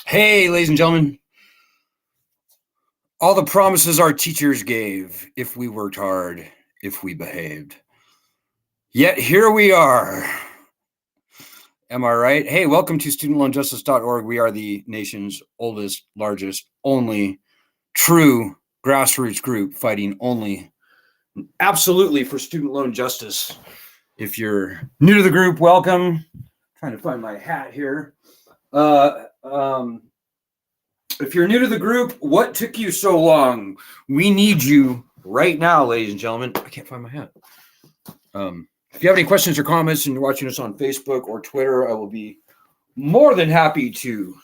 Hey, ladies and gentlemen, all the promises our teachers gave if we worked hard, if we behaved. Yet here we are. Am I right? Hey, welcome to studentloanjustice.org. We are the nation's oldest, largest, only true grassroots group fighting only absolutely for student loan justice. If you're new to the group, welcome. Trying to find my hat here. If you're new to the group, what took you so long? We need you right now, ladies and gentlemen. I can't find my hat. If you have any questions or comments and you're watching us on Facebook or Twitter, I will be more than happy to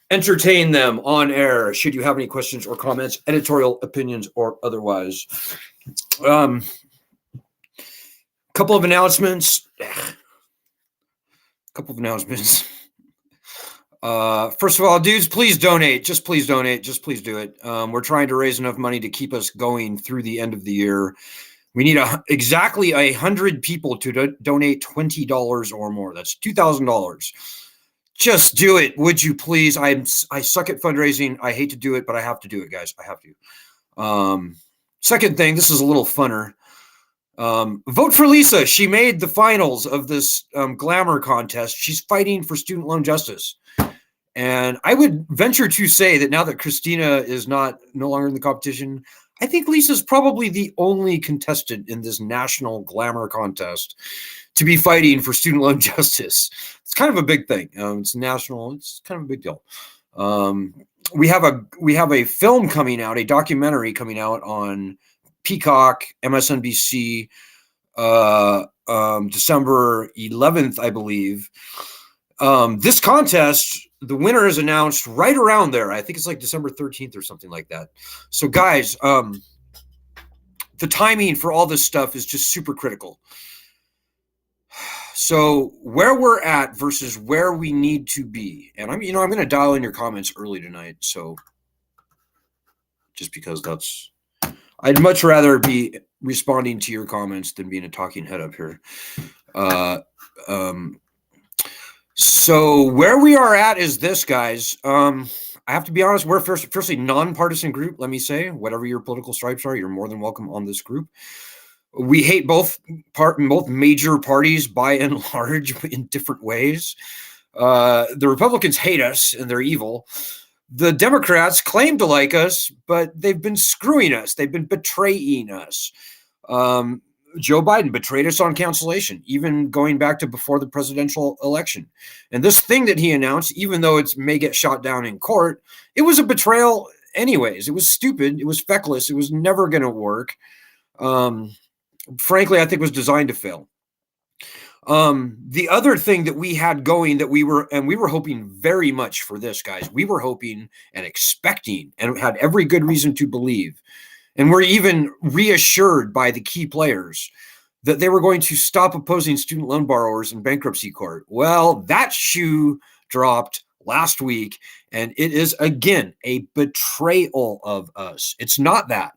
entertain them on air. Should you have any questions or comments, editorial opinions or otherwise. Couple of announcements. First of all, dudes, please donate. Just please donate. Just please do it. We're trying to raise enough money to keep us going through the end of the year. We need exactly 100 people to donate $20 or more. That's $2,000. Just do it, would you please? I suck at fundraising. I hate to do it, but I have to do it, guys. I have to. Second thing, this is a little funner. Vote for Lisa. She made the finals of this glamour contest. She's fighting for student loan justice. And I would venture to say that now that Christina is no longer in the competition, I think Lisa's probably the only contestant in this national glamour contest to be fighting for student loan justice. It's kind of a big thing. It's national. It's kind of a big deal. We have a film coming out, a documentary coming out on Peacock, MSNBC, December 11th, I believe. This contest, the winner is announced right around there. I think it's like December 13th or something like that. So guys, the timing for all this stuff is just super critical. So where we're at versus where we need to be. And I'm going to dial in your comments early tonight. So just because I'd much rather be responding to your comments than being a talking head up here. So where we are at is this, guys. I have to be honest, we're firstly nonpartisan group. Let me say, whatever your political stripes are, you're more than welcome on this group. We hate both major parties by and large in different ways. The Republicans hate us and they're evil. The Democrats claim to like us, but they've been screwing us. They've been betraying us. Joe Biden betrayed us on cancellation, even going back to before the presidential election. And this thing that he announced, even though it may get shot down in court, it was a betrayal anyways. It was stupid. It was feckless. It was never going to work. Frankly, I think it was designed to fail. The other thing that we had going that we were hoping very much for this, guys. We were hoping and expecting and had every good reason to believe. And we're even reassured by the key players that they were going to stop opposing student loan borrowers in bankruptcy court. Well, that shoe dropped last week, and it is, again, a betrayal of us. It's not that.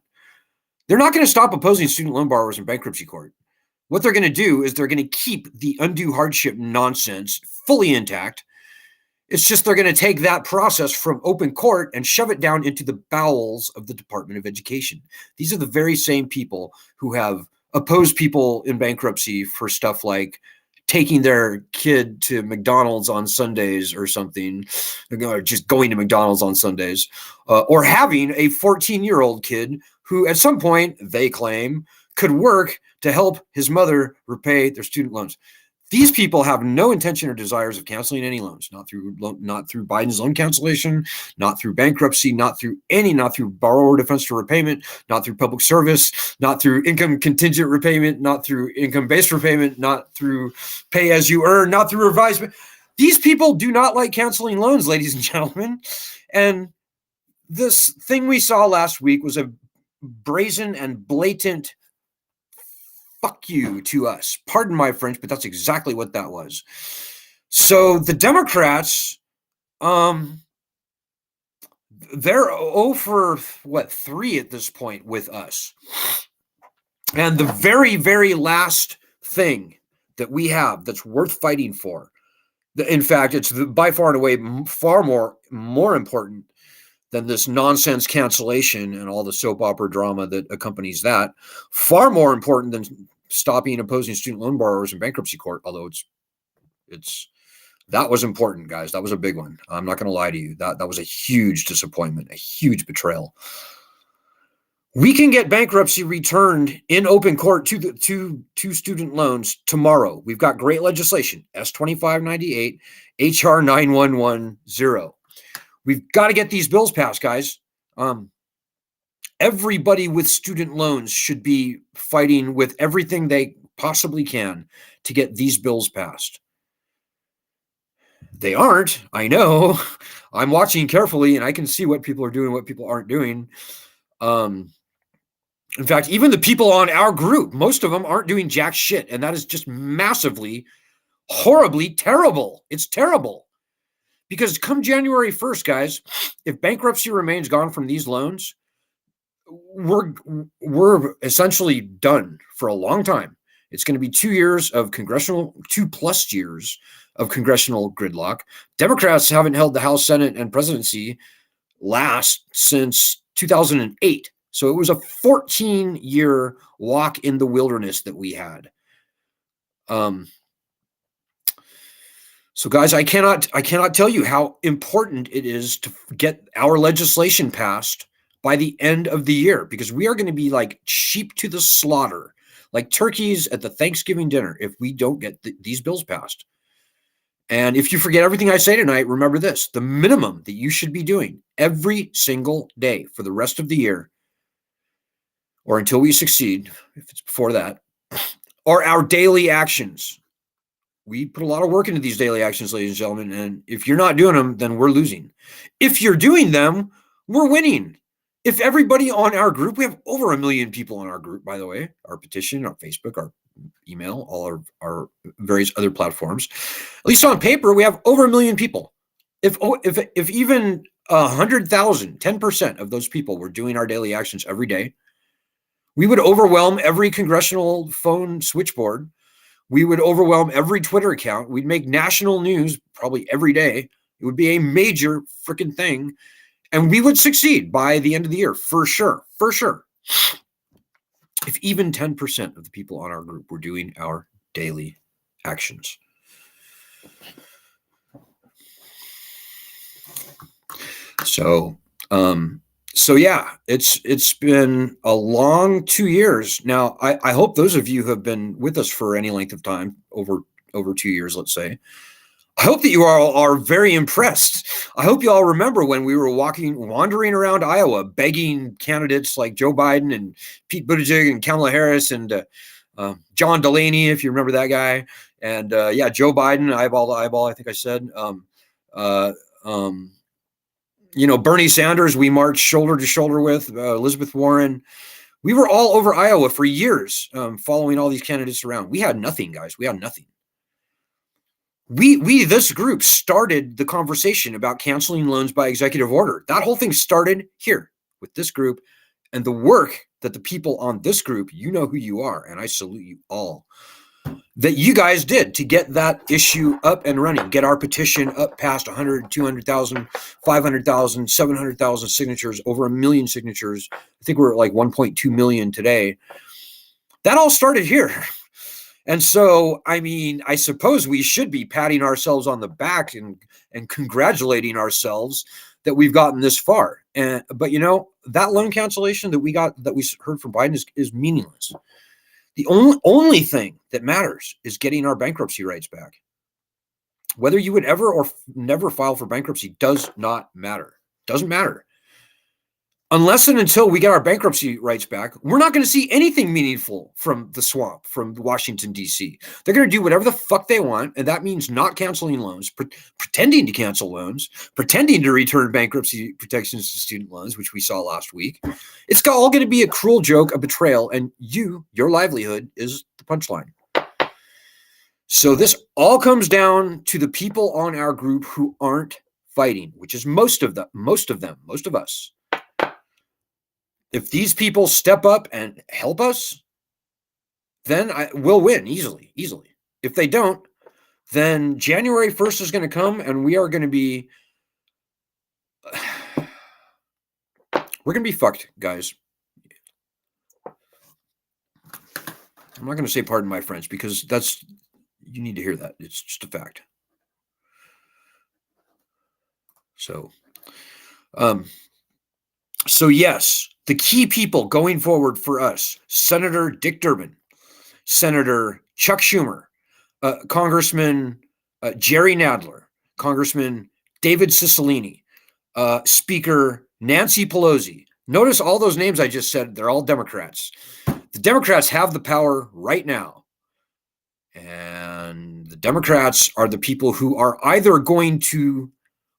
They're not going to stop opposing student loan borrowers in bankruptcy court. What they're going to do is they're going to keep the undue hardship nonsense fully intact. It's just they're going to take that process from open court and shove it down into the bowels of the Department of Education. These are the very same people who have opposed people in bankruptcy for stuff like taking their kid to McDonald's on Sundays or something, or just going to McDonald's on Sundays, or having a 14-year-old kid who at some point, they claim, could work to help his mother repay their student loans. These people have no intention or desires of canceling any loans, not through Biden's loan cancellation, not through bankruptcy, not through borrower defense to repayment, not through public service, not through income contingent repayment, not through income-based repayment, not through pay as you earn, not through revised. These people do not like canceling loans, ladies and gentlemen. And this thing we saw last week was a brazen and blatant fuck you to us. Pardon my French, but that's exactly what that was. So the Democrats, they're 0 for 3 at this point with us. And the very, very last thing that we have that's worth fighting for In fact, it's by far and away far more important than this nonsense cancellation and all the soap opera drama that accompanies that. Far more important than stopping and opposing student loan borrowers in bankruptcy court, although it's that was important, guys. That was a big one. I'm not going to lie to you. That was a huge disappointment, a huge betrayal. We can get bankruptcy returned in open court to student loans tomorrow. We've got great legislation, S2598, HR 9110. We've got to get these bills passed, guys. Everybody with student loans should be fighting with everything they possibly can to get these bills passed. They aren't. I know. I'm watching carefully, and I can see what people are doing, what people aren't doing. In fact, even the people on our group, most of them aren't doing jack shit, and that is just massively, horribly terrible. It's terrible. Because come January 1st, guys, if bankruptcy remains gone from these loans, we're essentially done for a long time. It's going to be 2 years of 2+ years of congressional gridlock. Democrats haven't held the House, Senate, and presidency last since 2008. So it was a 14-year walk in the wilderness that we had. So guys, I cannot tell you how important it is to get our legislation passed by the end of the year, because we are going to be like sheep to the slaughter, like turkeys at the Thanksgiving dinner, if we don't get these bills passed. And if you forget everything I say tonight, remember this: the minimum that you should be doing every single day for the rest of the year, or until we succeed, if it's before that, are our daily actions. We put a lot of work into these daily actions, ladies and gentlemen, and if you're not doing them, then we're losing. If you're doing them, we're winning. If everybody on our group, we have over 1 million people on our group, by the way, our petition, our Facebook, our email, all our various other platforms. At least on paper, we have over 1 million people. If even 100,000, 10% of those people were doing our daily actions every day, we would overwhelm every congressional phone switchboard. We would overwhelm every Twitter account. We'd make national news probably every day. It would be a major freaking thing. And we would succeed by the end of the year, for sure, for sure. If even 10% of the people on our group were doing our daily actions. So yeah, it's been a long 2 years. Now, I hope those of you who have been with us for any length of time, over 2 years, let's say, I hope that you all are very impressed. I hope you all remember when we were wandering around Iowa, begging candidates like Joe Biden and Pete Buttigieg and Kamala Harris and John Delaney, if you remember that guy. And Joe Biden, eyeball to eyeball, I think I said. Bernie Sanders, we marched shoulder to shoulder with, Elizabeth Warren. We were all over Iowa for years, following all these candidates around. We had nothing, guys. We had nothing. This group started the conversation about canceling loans by executive order. That whole thing started here with this group, and the work that the people on this group, you know who you are, and I salute you all, that you guys did to get that issue up and running, get our petition up past 100, 200,000, 500,000, 700,000 signatures, over 1 million signatures. I think we're at like 1.2 million today. That all started here. And so, I mean, I suppose we should be patting ourselves on the back and congratulating ourselves that we've gotten this far. But that loan cancellation that we heard from Biden is meaningless. The only thing that matters is getting our bankruptcy rights back. Whether you would ever or never file for bankruptcy does not matter. Doesn't matter. Unless and until we get our bankruptcy rights back, we're not going to see anything meaningful from the swamp, from Washington, D.C. They're going to do whatever the fuck they want, and that means not canceling loans, pretending to cancel loans, pretending to return bankruptcy protections to student loans, which we saw last week. It's all going to be a cruel joke, a betrayal, and your livelihood is the punchline. So this all comes down to the people on our group who aren't fighting, which is most of us. If these people step up and help us, then we'll win easily. If they don't, then January 1st is going to come and we are going to be, we're going to be fucked, guys. I'm not going to say pardon my French because that's, you need to hear that. It's just a fact. So yes, the key people going forward for us, Senator Dick Durbin, Senator Chuck Schumer, Congressman Jerry Nadler, Congressman David Cicilline, Speaker Nancy Pelosi. Notice all those names I just said, they're all Democrats. The Democrats have the power right now. And the Democrats are the people who are either going to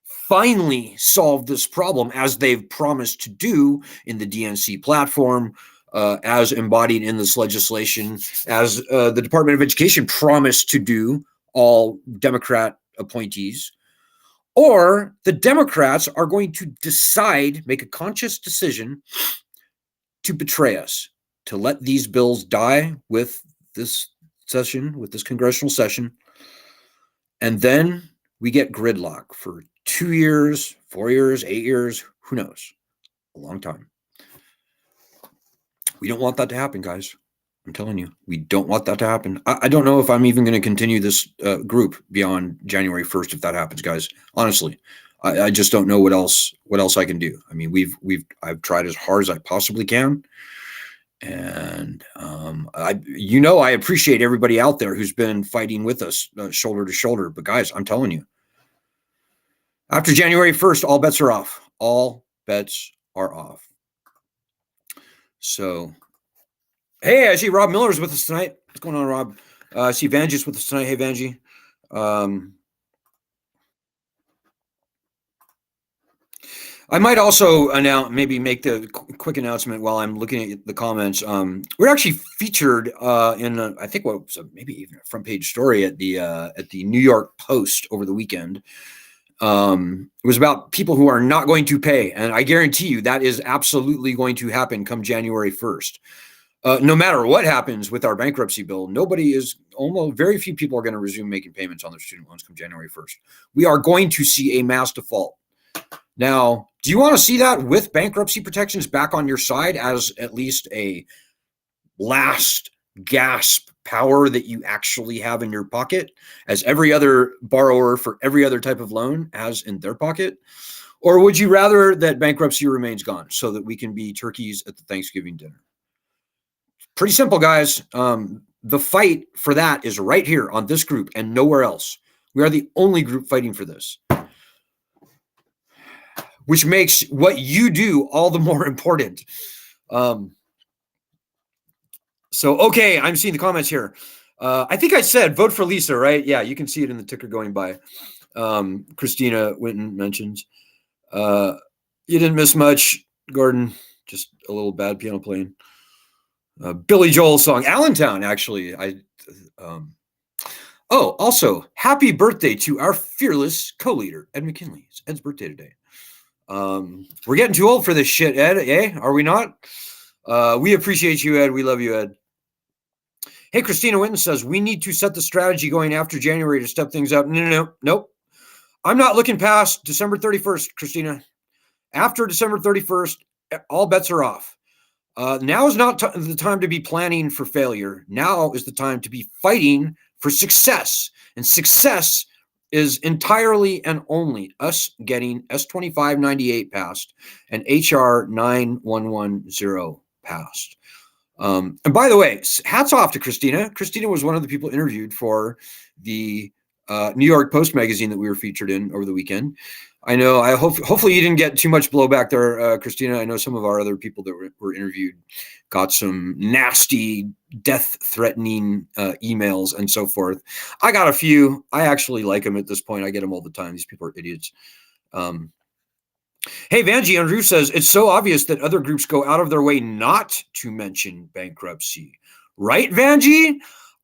finally solve this problem as they've promised to do in the DNC platform, as embodied in this legislation, as the Department of Education promised to do, all Democrat appointees, or the Democrats are going to decide, make a conscious decision to betray us, to let these bills die with this session, with this congressional session, and then we get gridlock for 2 years, 4 years, 8 years, who knows? A long time. We don't want that to happen, guys. I'm telling you, we don't want that to happen. I don't know if I'm even going to continue this group beyond January 1st if that happens, guys. Honestly, I just don't know what else I can do. I mean, I've tried as hard as I possibly can, and I appreciate everybody out there who's been fighting with us shoulder to shoulder. But guys, I'm telling you, after January 1st, all bets are off. All bets are off. So, hey, I see Rob Miller's with us tonight. What's going on, Rob? I see Vanjie's with us tonight. Hey, Vanjie. I might also make the quick announcement while I'm looking at the comments. We're actually featured in I think what was maybe even a front page story at the New York Post over the weekend. It was about people who are not going to pay, and I guarantee you that is absolutely going to happen come January 1st. No matter what happens with our bankruptcy bill, very few people are going to resume making payments on their student loans come January 1st. We are going to see a mass default. Now, do you want to see that with bankruptcy protections back on your side as at least a last gasp power that you actually have in your pocket, as every other borrower for every other type of loan has in their pocket? Or would you rather that bankruptcy remains gone so that we can be turkeys at the Thanksgiving dinner? Pretty simple, guys. The fight for that is right here on this group and nowhere else. We are the only group fighting for this, which makes what you do all the more important. Okay, I'm seeing the comments here. I think I said vote for Lisa, right? Yeah, you can see it in the ticker going by. Christina Winton mentions. You didn't miss much, Gordon. Just a little bad piano playing. Billy Joel song, Allentown, actually. Also, happy birthday to our fearless co-leader, Ed McKinley. It's Ed's birthday today. We're getting too old for this shit, Ed, eh? Are we not? We appreciate you, Ed. We love you, Ed. Hey, Christina Winton says, we need to set the strategy going after January to step things up. Nope. I'm not looking past December 31st, Christina. After December 31st, all bets are off. Now is not the time to be planning for failure. Now is the time to be fighting for success. And success is entirely and only us getting S2598 passed and HR 9110 passed. And by the way, hats off to Christina. Christina was one of the people interviewed for the New York Post magazine that we were featured in over the weekend. I know. Hopefully you didn't get too much blowback there, Christina. I know some of our other people that were interviewed got some nasty, death-threatening emails and so forth. I got a few. I actually like them at this point. I get them all the time. These people are idiots. Hey, Vanjie Andrew says, it's so obvious that other groups go out of their way not to mention bankruptcy. Right, Vanjie?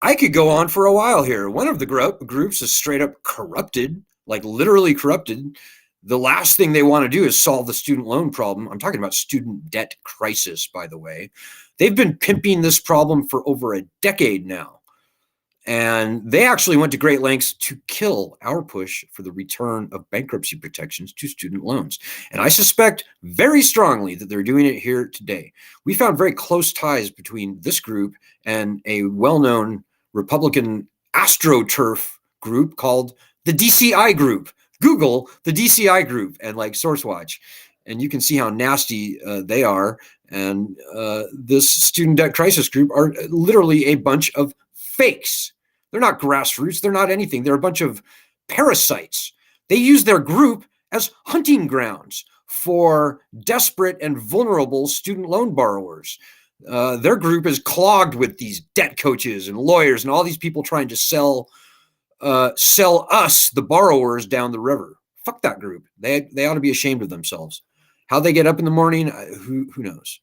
I could go on for a while here. One of the groups is straight up corrupted, like literally corrupted. The last thing they want to do is solve the student loan problem. I'm talking about student debt crisis, by the way. They've been pimping this problem for over a decade now. And they actually went to great lengths to kill our push for the return of bankruptcy protections to student loans. And I suspect very strongly that they're doing it here today. We found very close ties between this group and a well-known Republican AstroTurf group called the DCI Group. Google the DCI Group and like SourceWatch, and you can see how nasty they are. And this student debt crisis group are literally a bunch of fakes. They're not grassroots. They're not anything. They're a bunch of parasites. They use their group as hunting grounds for desperate and vulnerable student loan borrowers. Their group is clogged with these debt coaches and lawyers and all these people trying to sell us, the borrowers, down the river. Fuck that group. They ought to be ashamed of themselves. How they get up in the morning, who knows?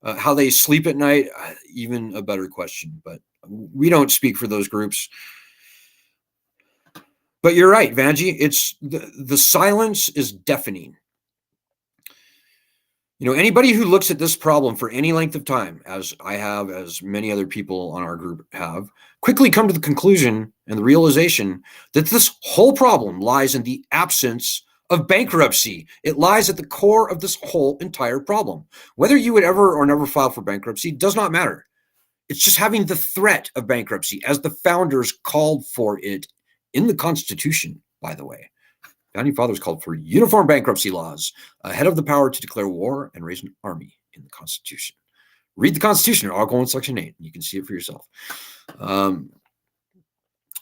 How they sleep at night, even a better question. But we don't speak for those groups. But you're right, Vanjie. It's the silence is deafening. You know, anybody who looks at this problem for any length of time, as I have, as many other people on our group have, quickly come to the conclusion and the realization that this whole problem lies in the absence of bankruptcy. It lies at the core of this whole entire problem. Whether you would ever or never file for bankruptcy does not matter. It's just having the threat of bankruptcy, as the founders called for it in the Constitution, by the way. Founding fathers called for uniform bankruptcy laws ahead of the power to declare war and raise an army in the Constitution. Read the Constitution, Article 1, Section 8. You can see it for yourself.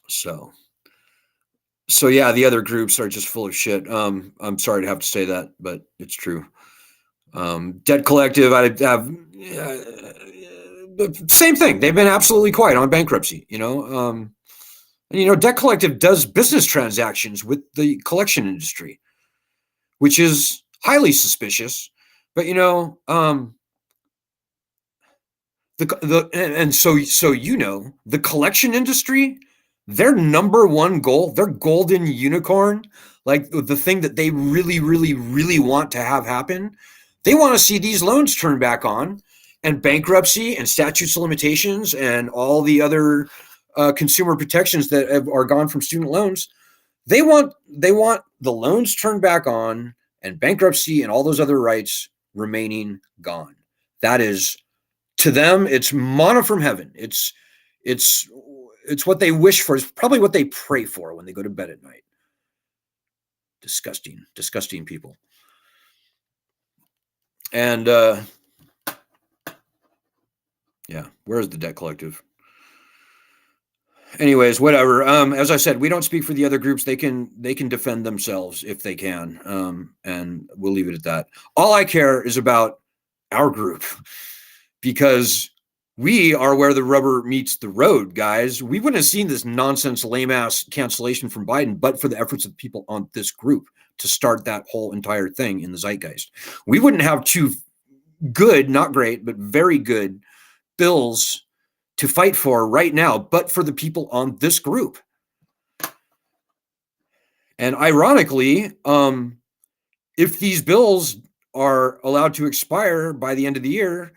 So yeah, the other groups are just full of shit. I'm sorry to have to say that, but it's true. Debt Collective, I have same thing. They've been absolutely quiet on bankruptcy, you know. And, you know, Debt Collective does business transactions with the collection industry, which is highly suspicious. But, you know, so you know, the collection industry, their number one goal, their golden unicorn, like the thing that they really, really, really want to have happen, they want to see these loans turn back on, and bankruptcy and statutes of limitations and all the other consumer protections that are gone from student loans. They want the loans turned back on and bankruptcy and all those other rights remaining gone. That is, to them, it's manna from heaven. It's what they wish for. It's probably what they pray for when they go to bed at night. Disgusting people. And yeah, where's the Debt Collective? Anyways, whatever. As I said, we don't speak for the other groups. They can defend themselves if they can. And we'll leave it at that. All I care is about our group, because we are where the rubber meets the road, guys. We wouldn't have seen this nonsense, lame-ass cancellation from Biden but for the efforts of people on this group to start that whole entire thing in the zeitgeist. We wouldn't have two good, not great, but very good bills to fight for right now, but for the people on this group. And ironically, if these bills are allowed to expire by the end of the year,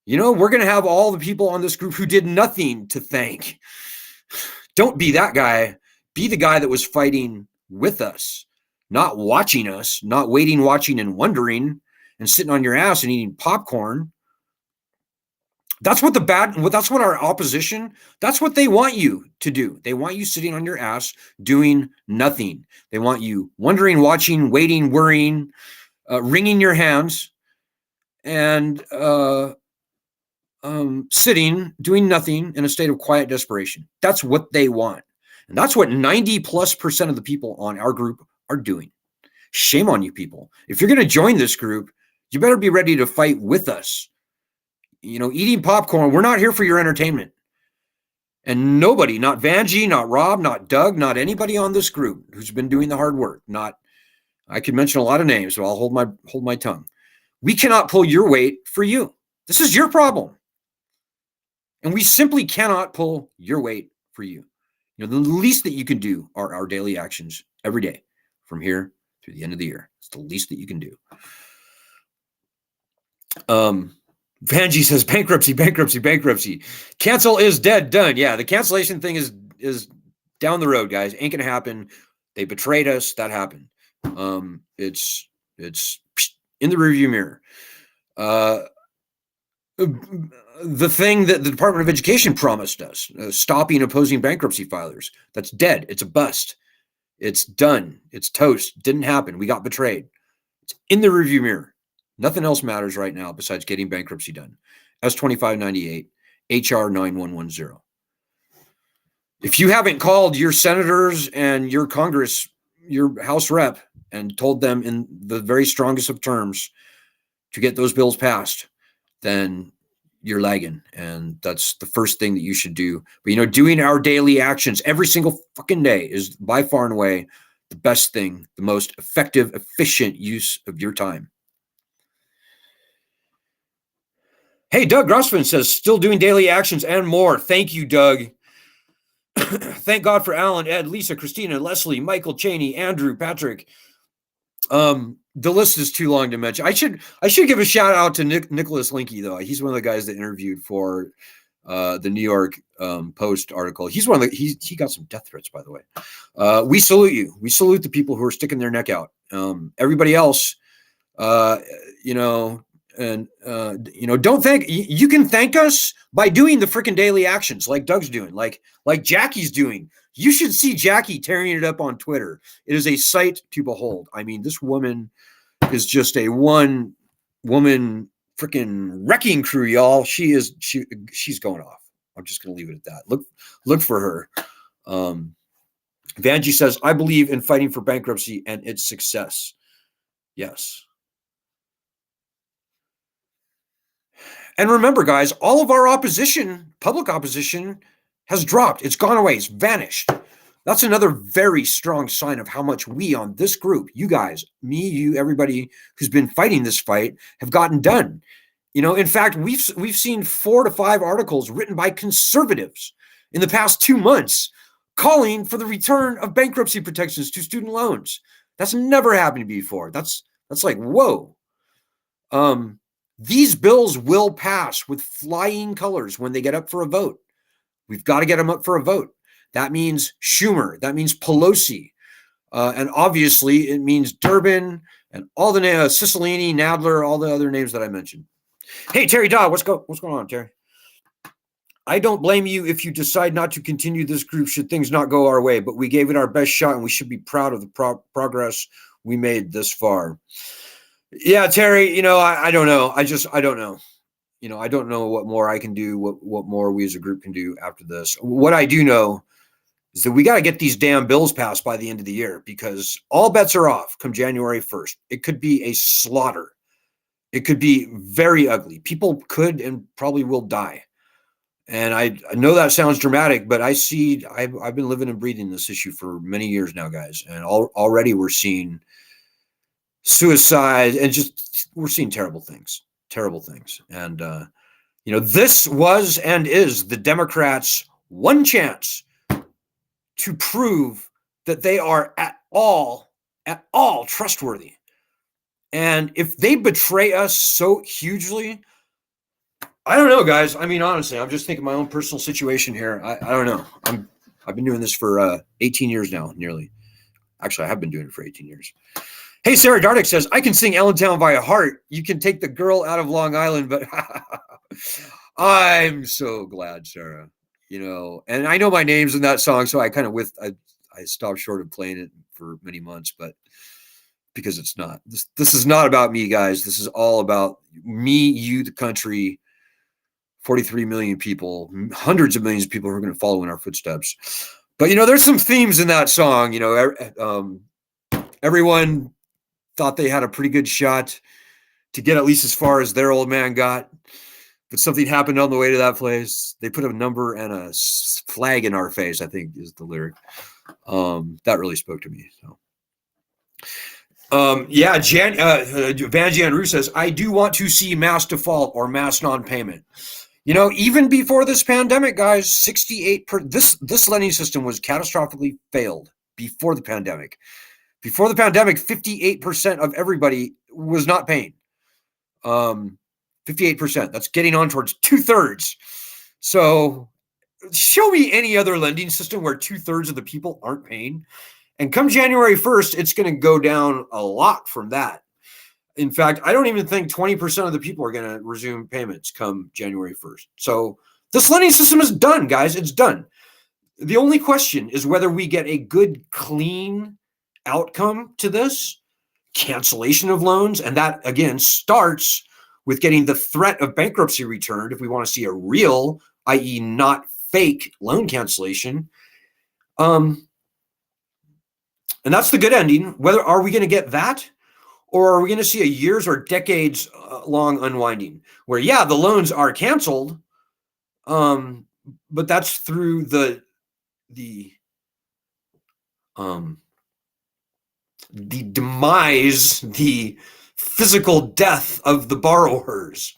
you know, we're going to have all the people on this group who did nothing to thank. Don't be that guy. Be the guy that was fighting with us, not watching us, not waiting, watching, and wondering, and sitting on your ass and eating popcorn. That's what that's what our opposition, that's what they want you to do. They want you sitting on your ass doing nothing. They want you wondering, watching, waiting, worrying, wringing your hands, and sitting, doing nothing in a state of quiet desperation. That's what they want. And that's what 90+% of the people on our group are doing. Shame on you people. If you're going to join this group, you better be ready to fight with us. You know, eating popcorn, we're not here for your entertainment. And nobody, not Vanjie, not Rob, not Doug, not anybody on this group who's been doing the hard work, I could mention a lot of names, so I'll hold my tongue. We cannot pull your weight for you. This is your problem. And we simply cannot pull your weight for you. You know, the least that you can do are our daily actions every day from here through the end of the year. It's the least that you can do. Vanjie says bankruptcy, bankruptcy, bankruptcy. Cancel is dead, done. Yeah, the cancellation thing is down the road, guys. Ain't gonna happen. They betrayed us. That happened. It's in the rearview mirror. The thing that the Department of Education promised us, stopping opposing bankruptcy filers, that's dead. It's a bust. It's done. It's toast. Didn't happen. We got betrayed. It's in the review mirror. Nothing else matters right now besides getting bankruptcy done. S2598, HR 9110. If you haven't called your senators and your Congress, your House rep, and told them in the very strongest of terms to get those bills passed, then you're lagging. And that's the first thing that you should do. But, doing our daily actions every single fucking day is by far and away the best thing, the most effective, efficient use of your time. Hey, Doug Grossman says, still doing daily actions and more. Thank you, Doug. Thank God for Alan, Ed, Lisa, Christina, Leslie, Michael, Cheney, Andrew, Patrick. The list is too long to mention. I should give a shout out to Nicholas Linky, though. He's one of the guys that interviewed for the New York Post article. He's one of the he got some death threats, by the way. We salute you. We salute the people who are sticking their neck out. Everybody else, don't thank. You can thank us by doing the freaking daily actions like Doug's doing, like Jackie's doing. You should see Jackie tearing it up on Twitter. It is a sight to behold. I mean, this woman is just a one-woman freaking wrecking crew, y'all. She's going off. I'm just going to leave it at that. Look for her. Vanjie says, I believe in fighting for bankruptcy and its success. Yes. And remember, guys, all of our opposition, public opposition, has dropped. It's gone away. It's vanished. That's another very strong sign of how much we on this group, you guys, me, you, everybody who's been fighting this fight, have gotten done. In fact, we've seen 4 to 5 articles written by conservatives in the past 2 months calling for the return of bankruptcy protections to student loans. That's never happened before. That's like, whoa. These bills will pass with flying colors when they get up for a vote. We've got to get them up for a vote. That means Schumer. That means Pelosi. And obviously, it means Durbin and all the Cicilline, Nadler, all the other names that I mentioned. Hey, Terry Dodd, what's going on, Terry? I don't blame you if you decide not to continue this group should things not go our way, but we gave it our best shot, and we should be proud of the progress we made this far. Yeah, Terry, I don't know. I don't know. I don't know what more I can do, what more we as a group can do after this. What I do know is that we got to get these damn bills passed by the end of the year, because all bets are off come January 1st. It could be a slaughter. It could be very ugly. People could and probably will die. And I know that sounds dramatic, but I've been living and breathing this issue for many years now, guys. And already we're seeing suicide and we're seeing terrible things. And, this was and is the Democrats' one chance to prove that they are at all trustworthy. And if they betray us so hugely, I don't know, guys. I mean, honestly, I'm just thinking my own personal situation here. I don't know. I've been doing this for 18 years now, nearly. Actually, I have been doing it for 18 years. Hey, Sarah Dardick says, I can sing Allentown via heart. You can take the girl out of Long Island, but I'm so glad, Sarah. And I know my name's in that song, so I kind of I stopped short of playing it for many months, but because it's not. This is not about me, guys. This is all about me, you, the country, 43 million people, hundreds of millions of people who are going to follow in our footsteps. But, there's some themes in that song. Everyone thought they had a pretty good shot to get at least as far as their old man got. But something happened on the way to that place. They put a number and a flag in our face, I think is the lyric. That really spoke to me. So, Vanjie Andrew says, I do want to see mass default or mass non-payment. Even before this pandemic, guys, 68%, this lending system was catastrophically failed before the pandemic. Before the pandemic, 58% of everybody was not paying. 58%. That's getting on towards 2/3. So show me any other lending system where 2/3 of the people aren't paying. And come January 1st, it's going to go down a lot from that. In fact, I don't even think 20% of the people are going to resume payments come January 1st. So this lending system is done, guys. It's done. The only question is whether we get a good, clean outcome to this cancellation of loans. And that, again, starts with getting the threat of bankruptcy returned if we want to see a real, i.e. not fake loan cancellation. And that's the good ending. Whether are we going to get that, or are we going to see a years or decades long unwinding where, yeah, the loans are canceled, but that's through the demise, the physical death of the borrowers.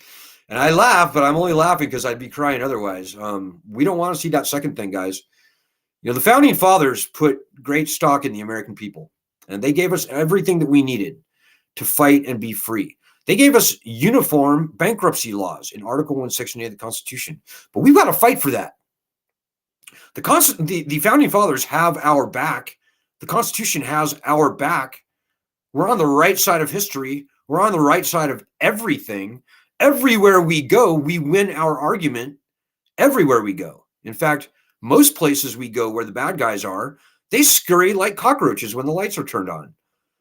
And I laugh, but I'm only laughing because I'd be crying otherwise. We don't want to see that second thing, guys. You know, the founding fathers put great stock in the American people, and they gave us everything that we needed to fight and be free. They gave us uniform bankruptcy laws in Article 1, Section 8 of the Constitution, but we've got to fight for that. The founding fathers have our back. The Constitution has our back. We're on the right side of history. We're on the right side of everything. Everywhere we go, we win our argument. Everywhere we go. In fact, most places we go where the bad guys are, they scurry like cockroaches when the lights are turned on.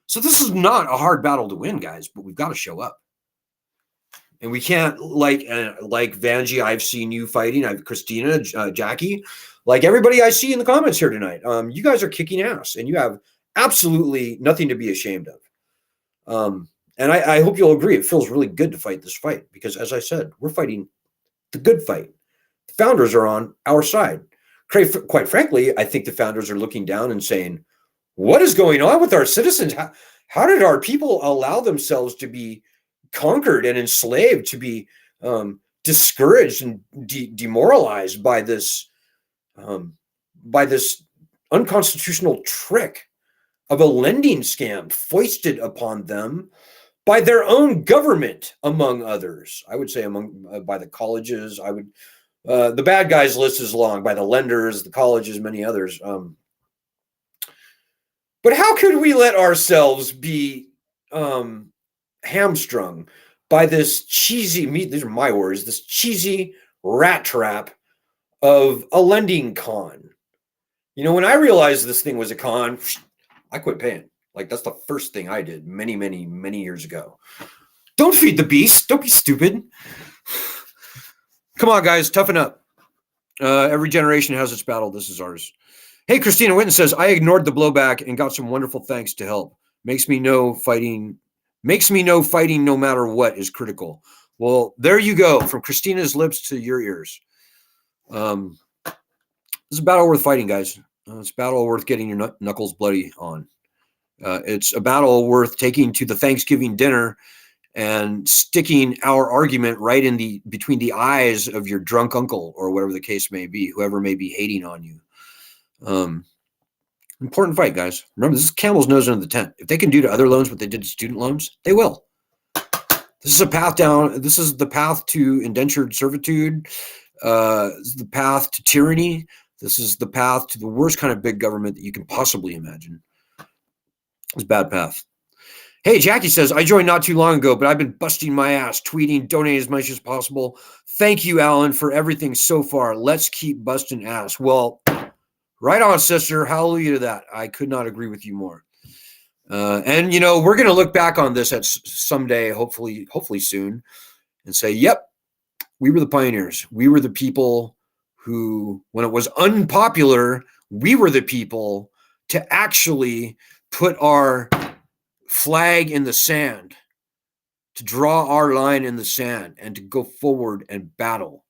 So this is not a hard battle to win, guys, but we've got to show up. And we can't, like Vanjie, I've seen you fighting. I've Christina, Jackie, like everybody I see in the comments here tonight. You guys are kicking ass, and you have absolutely nothing to be ashamed of. And I hope you'll agree. It feels really good to fight this fight because, as I said, we're fighting the good fight. The founders are on our side. Quite frankly, I think the founders are looking down and saying, what is going on with our citizens? How did our people allow themselves to be conquered and enslaved, to be discouraged and demoralized by this unconstitutional trick of a lending scam foisted upon them by their own government, among others? I would say by the colleges. The bad guys list is long, by the lenders, the colleges, many others. But how could we let ourselves be hamstrung by this cheesy, these are my words, this cheesy rat trap of a lending con? You know, when I realized this thing was a con, I quit paying. Like, that's the first thing I did many, many, many years ago. Don't feed the beast. Don't be stupid. Come on, guys, toughen up. Every generation has its battle. This is ours. Hey, Christina Winton says, I ignored the blowback and got some wonderful thanks to help. Makes me know fighting no matter what is critical. Well, there you go. From Christina's lips to your ears. This is a battle worth fighting, guys. It's a battle worth getting your knuckles bloody on. It's a battle worth taking to the Thanksgiving dinner and sticking our argument right in between the eyes of your drunk uncle or whatever the case may be, whoever may be hating on you. Important fight, guys. Remember, this is camel's nose under the tent. If they can do to other loans what they did to student loans, they will. This is a path down. This is the path to indentured servitude. This is the path to tyranny. This is the path to the worst kind of big government that you can possibly imagine. It's a bad path. Hey, Jackie says, I joined not too long ago, but I've been busting my ass, tweeting, donating as much as possible. Thank you, Alan, for everything so far. Let's keep busting ass. Well, right on, sister. Hallelujah to that. I could not agree with you more. And, you know, we're going to look back on this at someday, hopefully soon, and say, yep, we were the pioneers. We were the people who, when it was unpopular, we were the people to actually put our flag in the sand, to draw our line in the sand, and to go forward and battle.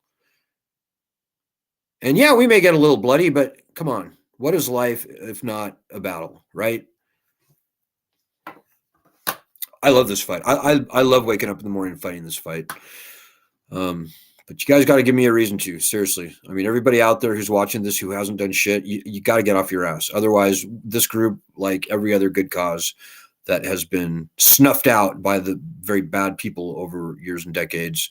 And yeah, we may get a little bloody, but come on, what is life if not a battle, right? I love this fight. I love waking up in the morning and fighting this fight. But you guys got to give me a reason to, seriously. I mean, everybody out there who's watching this who hasn't done shit, you got to get off your ass. Otherwise, this group, like every other good cause that has been snuffed out by the very bad people over years and decades,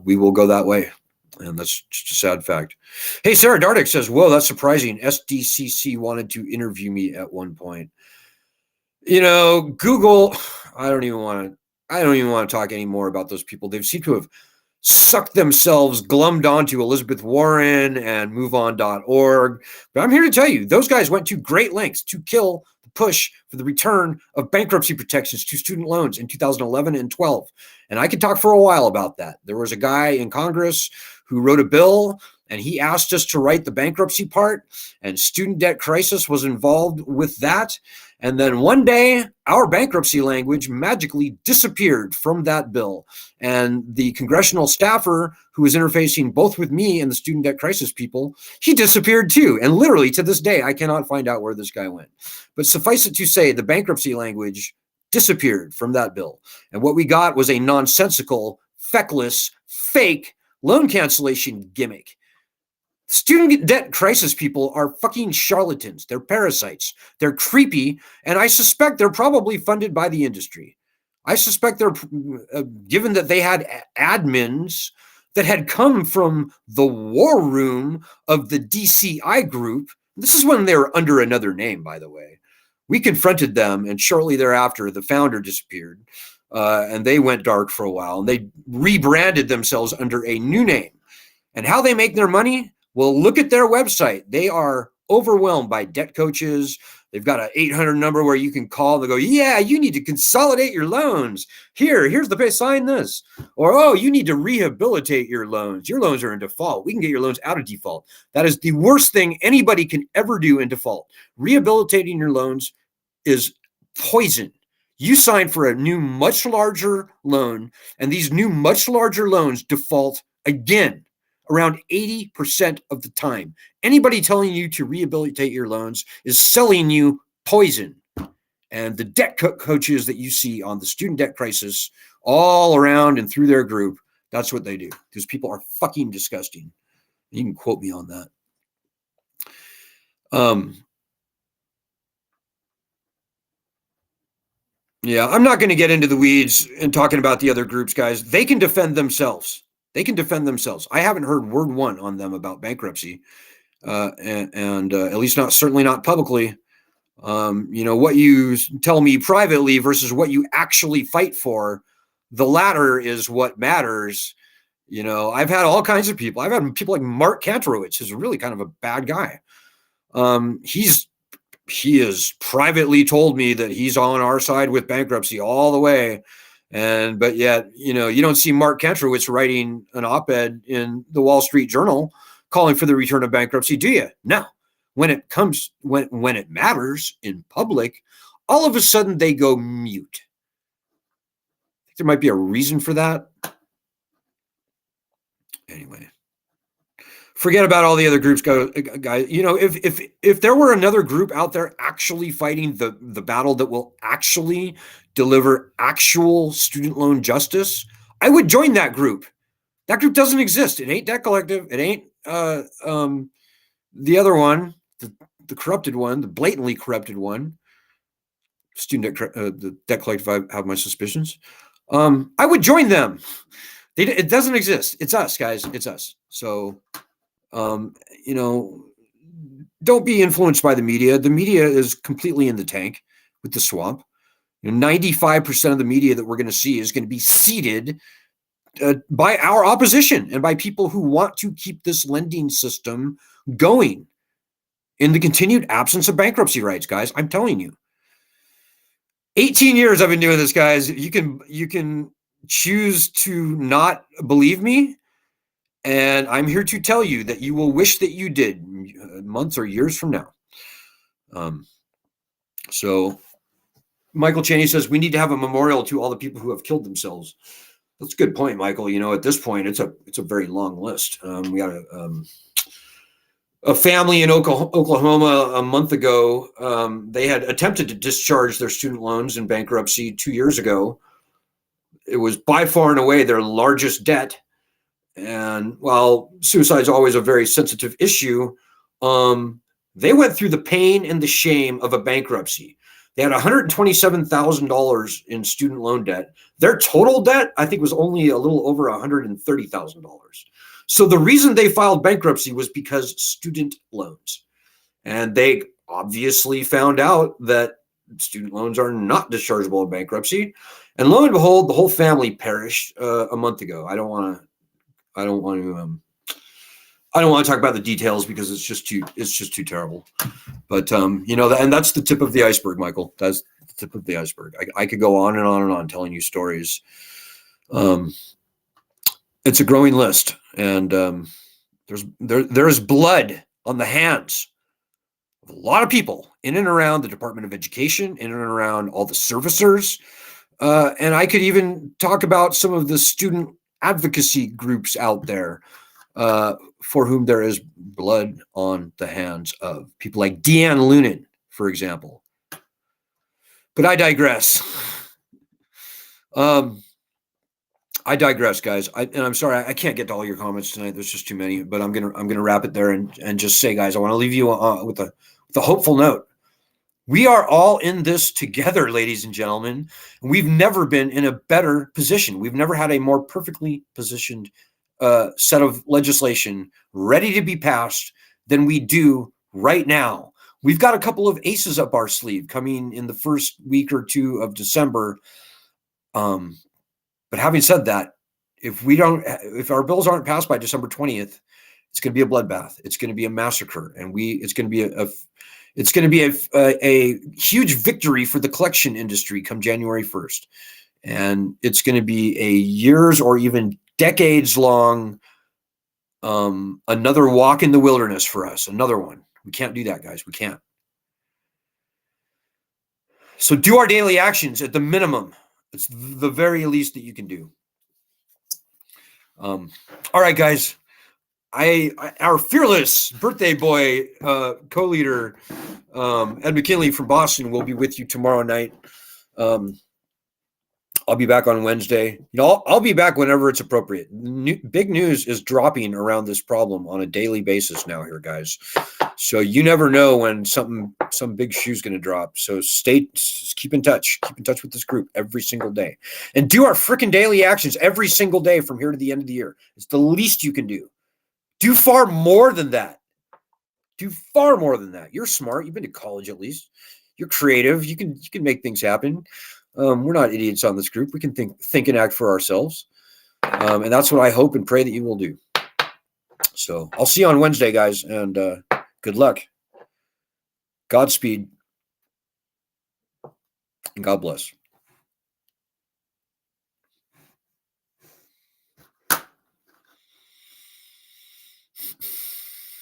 we will go that way. And that's just a sad fact. Hey, Sarah Dardick says, whoa, that's surprising. SDCC wanted to interview me at one point. Google, I don't even want to talk anymore about those people. They seem to have sucked themselves, glummed onto Elizabeth Warren and MoveOn.org. But I'm here to tell you, those guys went to great lengths to kill the push for the return of bankruptcy protections to student loans in 2011 and 12. And I could talk for a while about that. There was a guy in Congress who wrote a bill, and he asked us to write the bankruptcy part, and student debt crisis was involved with that. And then one day, our bankruptcy language magically disappeared from that bill. And the congressional staffer who was interfacing both with me and the student debt crisis people, he disappeared too. And literally to this day, I cannot find out where this guy went. But suffice it to say, the bankruptcy language disappeared from that bill. And what we got was a nonsensical, feckless, fake loan cancellation gimmick. Student debt crisis people are fucking charlatans. They're parasites. They're creepy. And I suspect they're probably funded by the industry. I suspect they're, given that they had admins that had come from the war room of the DCI group. This is when they were under another name, by the way. We confronted them, and shortly thereafter, the founder disappeared. And they went dark for a while. And they rebranded themselves under a new name. And how they make their money? Well, look at their website. They are overwhelmed by debt coaches. They've got an 800 number where you can call. They go, yeah, you need to consolidate your loans. Here's the pay, sign this. Or, oh, you need to rehabilitate your loans. Your loans are in default. We can get your loans out of default. That is the worst thing anybody can ever do in default. Rehabilitating your loans is poison. You sign for a new, much larger loan, and these new, much larger loans default again. Around 80% of the time. Anybody telling you to rehabilitate your loans is selling you poison. And the debt coaches that you see on the student debt crisis all around and through their group, that's what they do. These people are fucking disgusting. You can quote me on that. Yeah, I'm not going to get into the weeds and talking about the other groups, guys. They can defend themselves. They can defend themselves. I haven't heard word one on them about bankruptcy, and at least certainly not publicly. What you tell me privately versus what you actually fight for, the latter is what matters. I've had all kinds of people. I've had people like Mark Kantrowitz, who's really kind of a bad guy. He has privately told me that he's on our side with bankruptcy all the way. But yet, you don't see Mark Kantrowitz writing an op-ed in the Wall Street Journal calling for the return of bankruptcy, do you? No. When it matters in public, all of a sudden they go mute. I think there might be a reason for that. Anyway, forget about all the other groups, guys. If there were another group out there actually fighting the battle that will actually deliver actual student loan justice, I would join that group. That group doesn't exist. It ain't Debt Collective. It ain't the other one, the corrupted one, the blatantly corrupted one. The Debt Collective, I have my suspicions. I would join them. It doesn't exist. It's us, guys. It's us. So, don't be influenced by the media. The media is completely in the tank with the swamp. 95% of the media that we're going to see is going to be seeded by our opposition and by people who want to keep this lending system going in the continued absence of bankruptcy rights, guys. I'm telling you. 18 years I've been doing this, guys. You can choose to not believe me, and I'm here to tell you that you will wish that you did months or years from now. So Michael Cheney says we need to have a memorial to all the people who have killed themselves. That's a good point, Michael. At this point, it's a very long list. We got a family in Oklahoma a month ago. They had attempted to discharge their student loans in bankruptcy 2 years ago. It was by far and away their largest debt. And while suicide is always a very sensitive issue, they went through the pain and the shame of a bankruptcy. They had $127,000 in student loan debt. Their total debt, I think, was only a little over $130,000. So the reason they filed bankruptcy was because student loans. And they obviously found out that student loans are not dischargeable in bankruptcy. And lo and behold, the whole family perished a month ago. I don't want to talk about the details because it's just too terrible. But and that's the tip of the iceberg, Michael. That's the tip of the iceberg. I could go on and on and on telling you stories. It's a growing list, and there's blood on the hands of a lot of people in and around the Department of Education, in and around all the servicers, and I could even talk about some of the student advocacy groups out there for whom there is blood on the hands of people like Deanne Lunan, for example. But I digress. I digress, guys. I'm sorry I can't get to all your comments tonight. There's just too many. But I'm gonna wrap it there and just say, guys, I want to leave you with a hopeful note. We are all in this together, ladies and gentlemen. We've never been in a better position. We've never had a more perfectly positioned set of legislation ready to be passed than we do right now. We've got a couple of aces up our sleeve coming in the first week or two of December. But having said that, if our bills aren't passed by December 20th, it's going to be a bloodbath. It's going to be a massacre, and it's going to be a huge victory for the collection industry come January 1st. And it's going to be a years or even decades long, another walk in the wilderness for us. Another one. We can't do that, guys. We can't. So do our daily actions at the minimum. It's the very least that you can do. All right, guys. Our fearless birthday boy co-leader, Ed McKinley from Boston, will be with you tomorrow night. I'll be back on Wednesday. I'll be back whenever it's appropriate. Big news is dropping around this problem on a daily basis now here, guys. So you never know when some big shoe's going to drop. So keep in touch. Keep in touch with this group every single day. And do our freaking daily actions every single day from here to the end of the year. It's the least you can do. Do far more than that. Do far more than that. You're smart. You've been to college at least. You're creative. You can make things happen. We're not idiots on this group. We can think and act for ourselves. And that's what I hope and pray that you will do. So I'll see you on Wednesday, guys, and good luck. Godspeed. And God bless.